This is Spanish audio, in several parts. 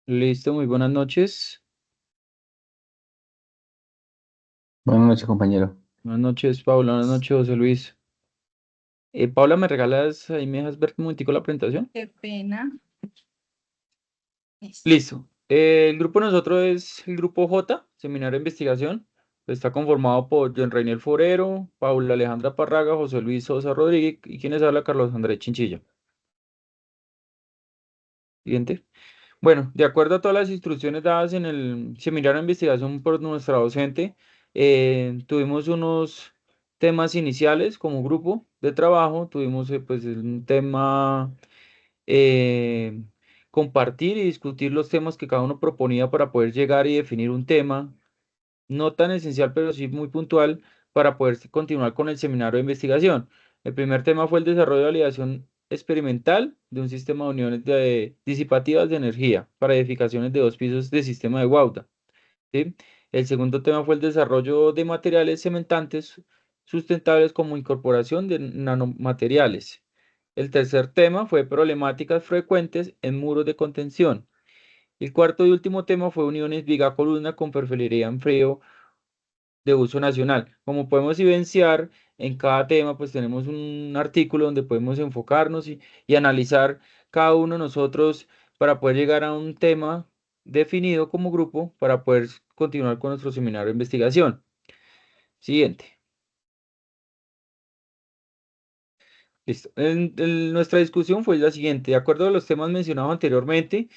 Listo, muy buenas noches. Buenas noches, compañero. Buenas noches, Paula. Buenas noches, José Luis. Paula, ¿me regalas ahí, me dejas ver un momentico la presentación? Qué pena. Listo. Listo. El grupo de nosotros es el grupo J, Seminario de Investigación. Está conformado por John Reinier Forero, Paula Alejandra Parraga, José Luis Sosa Rodríguez y quienes habla Carlos Andrés Chinchilla. Siguiente. Bueno, de acuerdo a todas las instrucciones dadas en el seminario de investigación por nuestra docente, tuvimos unos temas iniciales como grupo de trabajo. Tuvimos pues un tema, eh, compartir y discutir los temas que cada uno proponía para poder llegar y definir un tema no tan esencial, pero sí muy puntual para poder continuar con el seminario de investigación. El primer tema fue el desarrollo de validación experimental de un sistema de uniones disipativas de energía para edificaciones de dos pisos de sistema de Guauta. ¿Sí? El segundo tema fue el desarrollo de materiales cementantes sustentables como incorporación de nanomateriales. El tercer tema fue problemáticas frecuentes en muros de contención. El cuarto y último tema fue uniones viga-columna con perfilería en frío de uso nacional. Como podemos evidenciar, en cada tema pues tenemos un artículo donde podemos enfocarnos y analizar cada uno de nosotros para poder llegar a un tema definido como grupo para poder continuar con nuestro seminario de investigación. Siguiente. Listo. Nuestra discusión fue la siguiente. De acuerdo a los temas mencionados anteriormente,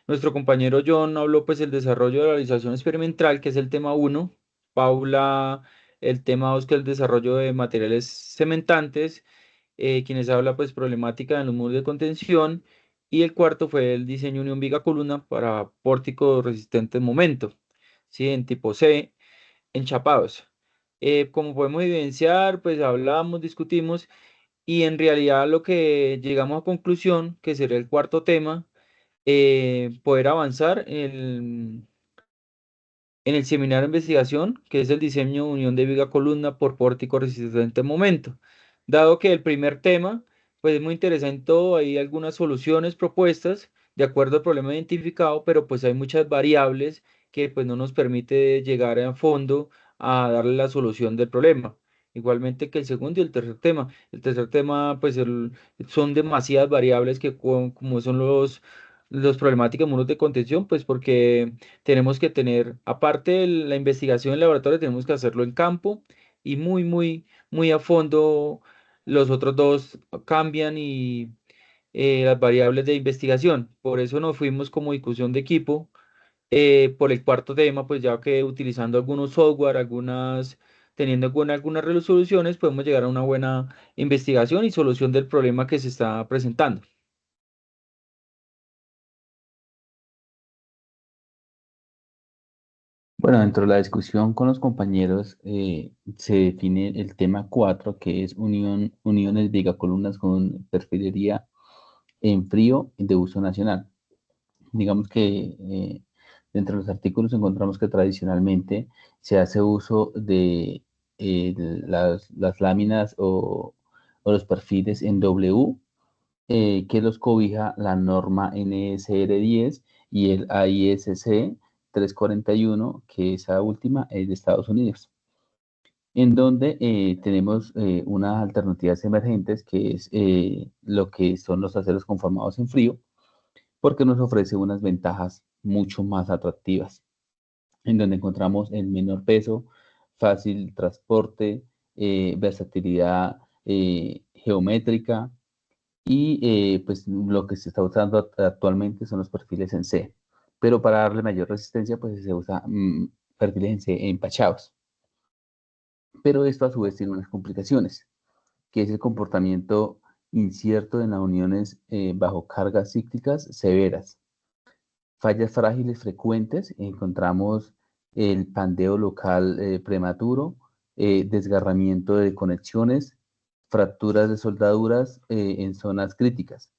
nuestro compañero John habló pues el desarrollo de la realización experimental, que es el tema uno. Paula, el tema 2, que es el desarrollo de materiales cementantes, quienes habla pues problemática en los muros de contención. Y el cuarto fue el diseño unión viga columna para pórticos resistentes momento, ¿sí? En tipo C, enchapados. Como podemos evidenciar, pues hablamos, discutimos y en realidad lo que llegamos a conclusión, que sería el cuarto tema, poder avanzar en el seminario de investigación, que es el diseño de unión de viga columna por pórtico resistente en momento. Dado que el primer tema, pues es muy interesante, hay algunas soluciones propuestas de acuerdo al problema identificado, pero pues hay muchas variables que pues no nos permite llegar a fondo a darle la solución del problema. Igualmente que el segundo y el tercer tema. El tercer tema, pues son demasiadas variables que como son los problemáticos muros de contención, pues porque tenemos que tener, aparte de la investigación en laboratorio, tenemos que hacerlo en campo y muy, muy, muy a fondo. Los otros dos cambian y las variables de investigación. Por eso nos fuimos como discusión de equipo por el cuarto tema, pues ya que utilizando algunos software, teniendo algunas resoluciones, podemos llegar a una buena investigación y solución del problema que se está presentando. Bueno, dentro de la discusión con los compañeros se define el tema 4, que es uniones vigacolumnas con perfilería en frío de uso nacional. Digamos que dentro de los artículos encontramos que tradicionalmente se hace uso de las láminas o los perfiles en W, que los cobija la norma NSR 10 y el AISC 341, que esa última es de Estados Unidos, en donde tenemos unas alternativas emergentes, que es lo que son los aceros conformados en frío, porque nos ofrece unas ventajas mucho más atractivas, en donde encontramos el menor peso, fácil transporte, versatilidad geométrica y pues lo que se está usando actualmente son los perfiles en C. Pero para darle mayor resistencia, pues se usa perfiles en C empachados. Pero esto a su vez tiene unas complicaciones, que es el comportamiento incierto en las uniones bajo cargas cíclicas severas. Fallas frágiles frecuentes, encontramos el pandeo local prematuro, desgarramiento de conexiones, fracturas de soldaduras en zonas críticas.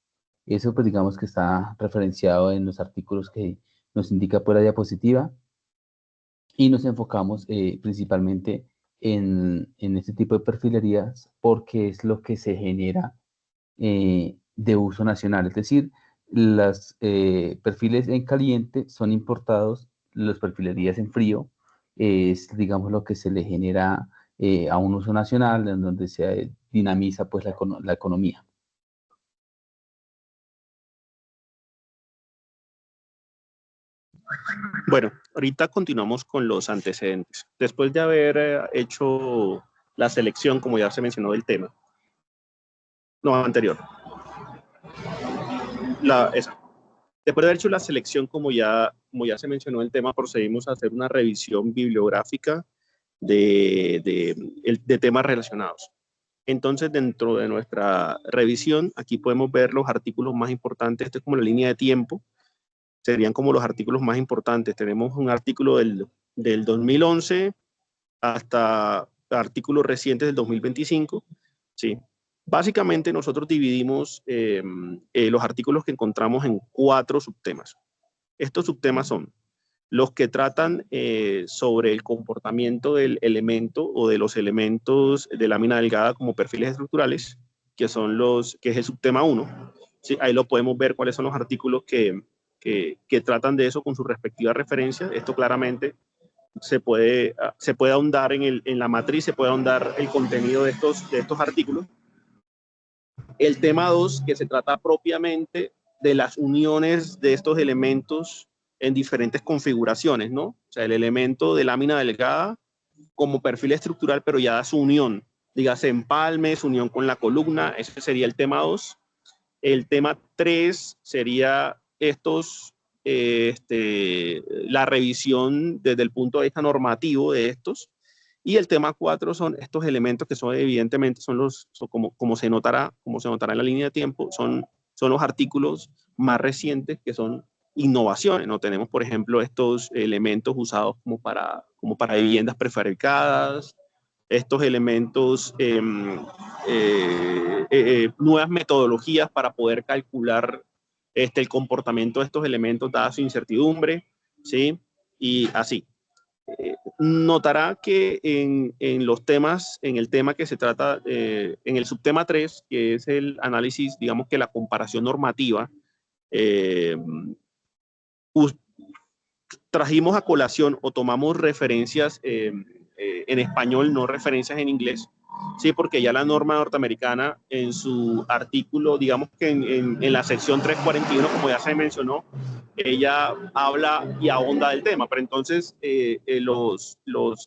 Eso pues digamos que está referenciado en los artículos que nos indica por la diapositiva y nos enfocamos principalmente en este tipo de perfilerías porque es lo que se genera de uso nacional. Es decir, Los perfiles en caliente son importados, los perfilerías en frío es, digamos, lo que se le genera a un uso nacional, en donde se dinamiza pues la economía. Bueno, ahorita continuamos con los antecedentes. Después de haber hecho la selección, como ya se mencionó del tema, no, anterior, después de haber hecho la selección, como ya se mencionó el tema, procedimos a hacer una revisión bibliográfica de temas relacionados. Entonces, dentro de nuestra revisión, aquí podemos ver los artículos más importantes. Esto es como la línea de tiempo, serían como los artículos más importantes. Tenemos un artículo del 2011 hasta artículos recientes del 2025, ¿sí? Básicamente nosotros dividimos los artículos que encontramos en 4 subtemas. Estos subtemas son los que tratan sobre el comportamiento del elemento o de los elementos de lámina delgada como perfiles estructurales, que es el subtema 1. ¿Sí? Ahí lo podemos ver cuáles son los artículos que tratan de eso con su respectiva referencia. Esto claramente se puede ahondar en la matriz, se puede ahondar el contenido de estos artículos. El tema 2, que se trata propiamente de las uniones de estos elementos en diferentes configuraciones, ¿no? O sea, el elemento de lámina delgada como perfil estructural, pero ya da su unión, dígase empalme, su unión con la columna, ese sería el tema 2. El tema 3 sería la revisión desde el punto de vista normativo de estos. Y el tema 4 son estos elementos que son evidentemente como se notará en la línea de tiempo, son los artículos más recientes que son innovaciones, ¿no? Tenemos, por ejemplo, estos elementos usados como para viviendas prefabricadas, estos elementos, nuevas metodologías para poder calcular el comportamiento de estos elementos dada su incertidumbre, ¿sí? Y así. Notará que en los temas, en el tema que se trata, en el subtema 3, que es el análisis, digamos que la comparación normativa, trajimos a colación o tomamos referencias en español, no referencias en inglés, sí, porque ya la norma norteamericana en su artículo, digamos que en la sección 341, como ya se mencionó, ella habla y ahonda del tema, pero entonces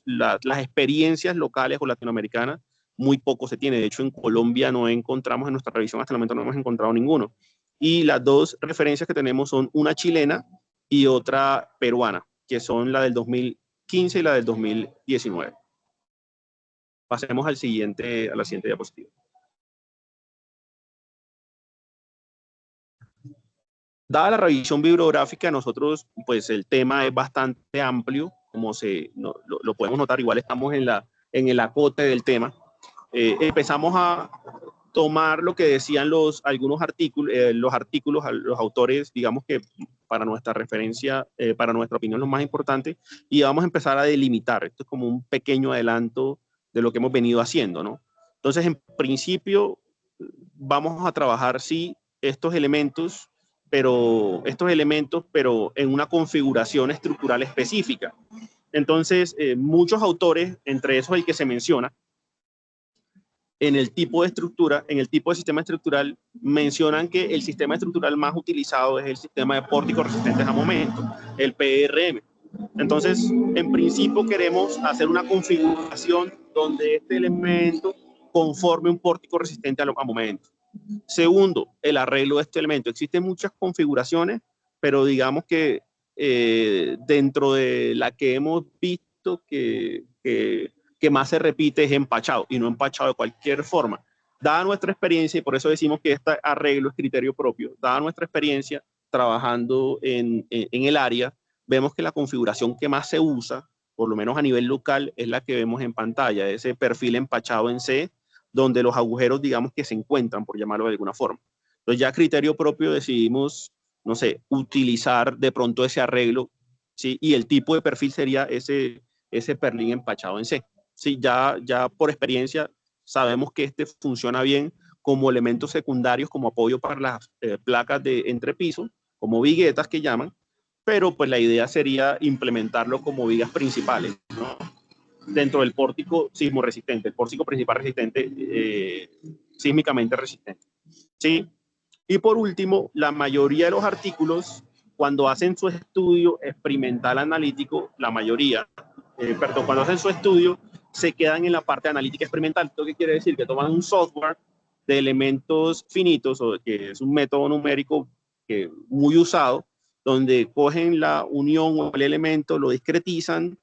las experiencias locales o latinoamericanas muy poco se tiene. De hecho, en Colombia no encontramos, en nuestra revisión hasta el momento no hemos encontrado ninguno. Y las dos referencias que tenemos son una chilena y otra peruana, que son la del 2015 y la del 2019. Pasemos a la siguiente diapositiva. Dada la revisión bibliográfica, nosotros, pues el tema es bastante amplio, como lo podemos notar, igual estamos en el acote del tema. Empezamos a tomar lo que decían algunos artículos, los autores, digamos que para nuestra referencia, para nuestra opinión, lo más importante, y vamos a empezar a delimitar. Esto es como un pequeño adelanto de lo que hemos venido haciendo, ¿no? Entonces, en principio, vamos a trabajar, sí, estos elementos, pero en una configuración estructural específica. Entonces, muchos autores, entre esos el que se menciona, en el tipo de estructura, en el tipo de sistema estructural, mencionan que el sistema estructural más utilizado es el sistema de pórticos resistentes a momento, el PRM. Entonces, en principio queremos hacer una configuración donde este elemento conforme un pórtico resistente a momento. Segundo, el arreglo de este elemento. Existen muchas configuraciones, pero digamos que dentro de la que hemos visto que más se repite es empachado, y no empachado de cualquier forma. Dada nuestra experiencia, y por eso decimos que este arreglo es criterio propio, dada nuestra experiencia trabajando en el área, vemos que la configuración que más se usa, por lo menos a nivel local, es la que vemos en pantalla, ese perfil empachado en C, donde los agujeros, digamos que se encuentran, por llamarlo de alguna forma. Entonces ya a criterio propio decidimos, no sé, utilizar de pronto ese arreglo, ¿sí? Y el tipo de perfil sería ese perfil empachado en C. Sí, ya por experiencia sabemos que este funciona bien como elementos secundarios, como apoyo para las placas de entrepiso, como viguetas que llaman, pero pues la idea sería implementarlo como vigas principales, ¿no? Dentro del pórtico sismo resistente, el pórtico principal resistente, sísmicamente resistente, ¿sí? Y por último, la mayoría de los artículos, cuando hacen su estudio experimental analítico, la mayoría, perdón, cuando hacen su estudio, se quedan en la parte analítica experimental. ¿Esto qué quiere decir? Que toman un software de elementos finitos, o que es un método numérico muy usado, donde cogen la unión o el elemento, lo discretizan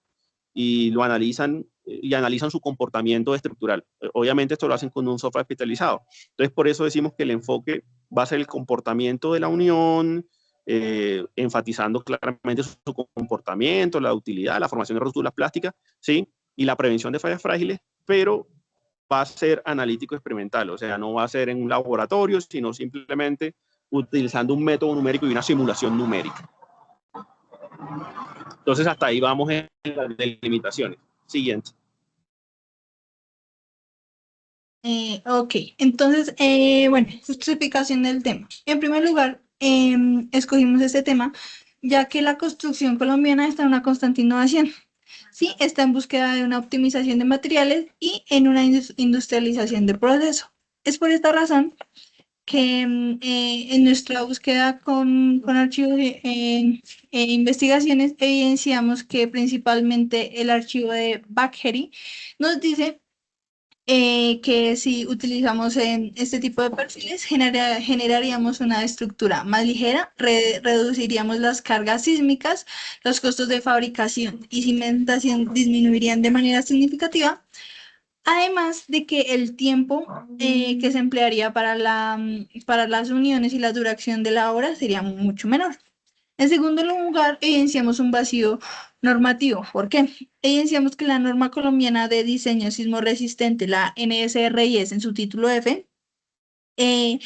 y lo analizan y analizan su comportamiento estructural. Obviamente esto lo hacen con un software especializado. Entonces por eso decimos que el enfoque va a ser el comportamiento de la unión, enfatizando claramente su comportamiento, la utilidad, la formación de rótulas plásticas, ¿sí? Y la prevención de fallas frágiles, pero va a ser analítico experimental, o sea, no va a ser en un laboratorio, sino simplemente utilizando un método numérico y una simulación numérica. Entonces, hasta ahí vamos en las delimitaciones. Siguiente. Ok, entonces, bueno, justificación del tema. En primer lugar, escogimos este tema ya que la construcción colombiana está en una constante innovación. Sí, está en búsqueda de una optimización de materiales y en una industrialización de proceso. Es por esta razón que en nuestra búsqueda con archivos e investigaciones evidenciamos que principalmente el archivo de Bakheri nos dice que si utilizamos este tipo de perfiles generaríamos una estructura más ligera, reduciríamos las cargas sísmicas, los costos de fabricación y cimentación disminuirían de manera significativa. Además de que el tiempo que se emplearía para las uniones y la duración de la obra sería mucho menor. En segundo lugar, evidenciamos un vacío normativo. ¿Por qué? Evidenciamos que la norma colombiana de diseño sismo resistente, la NSRIS en su título F, eh,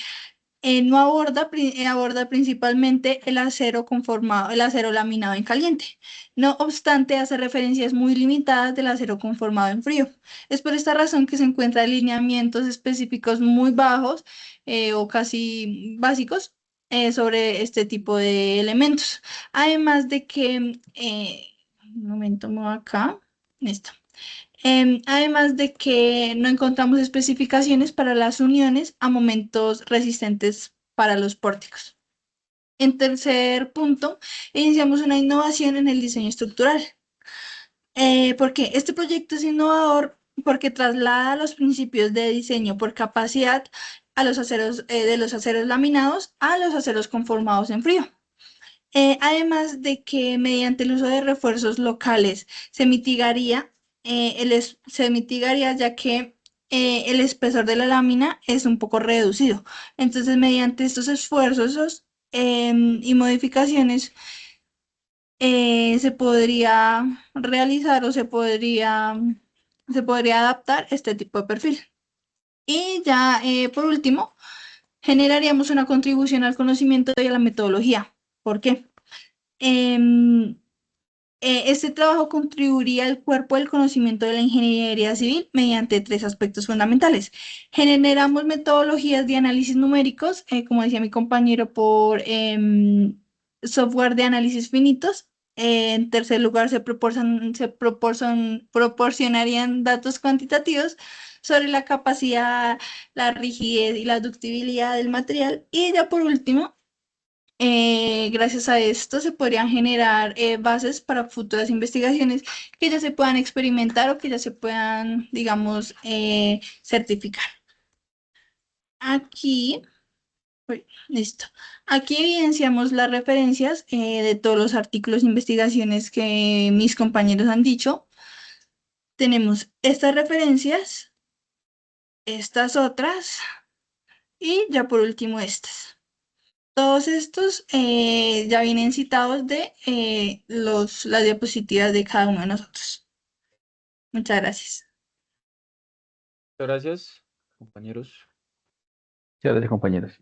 no aborda, aborda principalmente el acero conformado, el acero laminado en caliente. No obstante, hace referencias muy limitadas del acero conformado en frío. Es por esta razón que se encuentran alineamientos específicos muy bajos o casi básicos sobre este tipo de elementos. Además de que, un momento, me voy acá, listo. Además de que no encontramos especificaciones para las uniones a momentos resistentes para los pórticos. En tercer punto, iniciamos una innovación en el diseño estructural. Porque este proyecto es innovador porque traslada los principios de diseño por capacidad a los aceros, de los aceros laminados a los aceros conformados en frío. Además de que mediante el uso de refuerzos locales se mitigaría ya que el espesor de la lámina es un poco reducido. Entonces, mediante estos esfuerzos y modificaciones, se podría realizar o se podría adaptar este tipo de perfil. Y ya, por último, generaríamos una contribución al conocimiento y a la metodología. ¿Por qué? Em, este trabajo contribuiría al cuerpo del conocimiento de la ingeniería civil mediante tres aspectos fundamentales. Generamos metodologías de análisis numéricos, como decía mi compañero, por software de análisis finitos. En tercer lugar, proporcionarían datos cuantitativos sobre la capacidad, la rigidez y la ductibilidad del material. Y ya por último, gracias a esto se podrían generar bases para futuras investigaciones que ya se puedan experimentar o que ya se puedan, digamos, certificar. Aquí, uy, listo. Aquí evidenciamos las referencias de todos los artículos e investigaciones que mis compañeros han dicho. Tenemos estas referencias, estas otras y ya por último estas. Todos estos ya vienen citados de las diapositivas de cada uno de nosotros. Muchas gracias. Muchas gracias, compañeros. Muchas gracias, compañeros.